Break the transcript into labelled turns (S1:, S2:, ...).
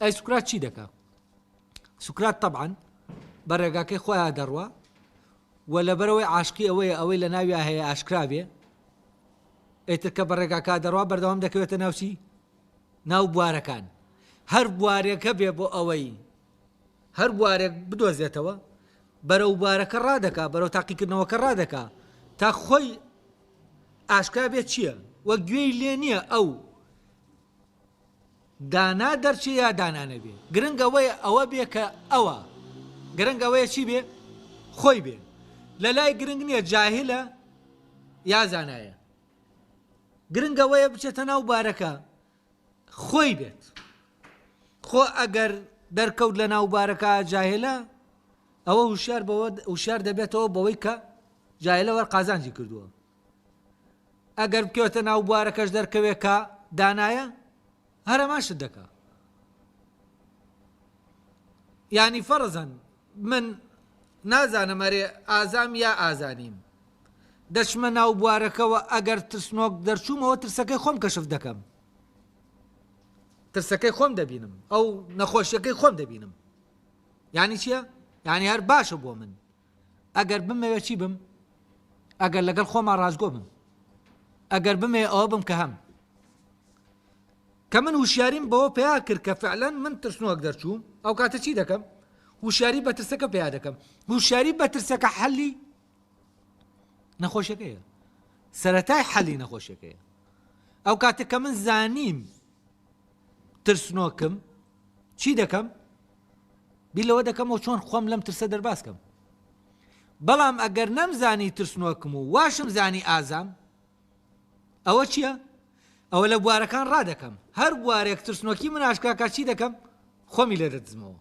S1: ئەی سوکرات چی دەکا؟ سوکرات طبعاً بە ڕێگاکەی خۆیان دەڕوا و لەبەرەوەی عاشقی ئەوەی لە ناویان هەیە ئاشکرا بێ، ئیتر کە بە ڕێگاکە دەڕوا بەردەوام دەکەوێتە ناوچی ناو بوارەکان. هەر بوارێکە بێ بۆ ئەوەی هەر بوارێک بدۆزێتەوە بەرەو بوارەکە ڕادەکا، بەرەو تاقیکردنەوەکە ڕادەکا تا خۆی ئاشکرا بێت چییە؟ وەک گوێی لێ نییە ئەو دانا دەرچێ یا دانانە بێ. گرنگ ئەوە بێ کە ئەوە گرنگ ئەوەیە چی بێ؟ خۆی بێ. لە لای گرنگ نییە جاهلە یا زانایە، گرنگ ئەوەیە بچێتە ناو بارەکە خۆی بێت. خۆ ئەگەر دەرکەوت لە ناو بارەکە جاهلە، ئەوە وشار دەبێتەوە بەوەی کە جاهلەوە قازانجی کردووە. ئەگەر بکەوێتە ناو بوارەکەش دەرکەوێت کە دانایە، هەرەماشت دەکا. یعنی فەرزەن من نازانم ئەرێ ئازام یا ئازانیم، دەچمە ناو بوارەکەەوە ئەگەر ترسنۆک دەرچوومەوە ترسەکەی خۆم کەشف دەکەم، ترسەکەی خۆم دەبینم، ئەو نەخۆشیەکەی خۆم دەبینم. یعنی چییە؟ یعنی هەر باشە بۆ من ئەگەر بمەوێت چی بم؟ ئەگەر لەگەڵ خۆمان ڕازگۆ بم، ئەگەر بمێ ئەوە بم کە هەم کە من وشیاریم بەوە پیا کرد کە فعلەن من ترسنۆک دەرچووم، ئەو کاتە چی دەکەم؟ وشیاری بە ترسەکە پیا دەکەم. وشیاری بە ترسەکە حەلی نەخۆشیەکەیە، سەرەتای حەلی نەخۆشیەکەیە. ئەو کاتێک کە من زانیم ترسنۆکم چی دەکەم؟ بیلەوە دەکەمەوە چۆن خۆم لەم ترسە دەرباسکەم. بەڵام ئەگەر نەمزانی ترسنۆکم و واشم زانی ئازام، ئەوە چییە؟ ئەوە لە بوارەکان ڕادەکەم. هەر بوارێک ترسنۆکی من ئاشکراکە چی دەکەم؟ خۆمی لێ دەدزمەوە.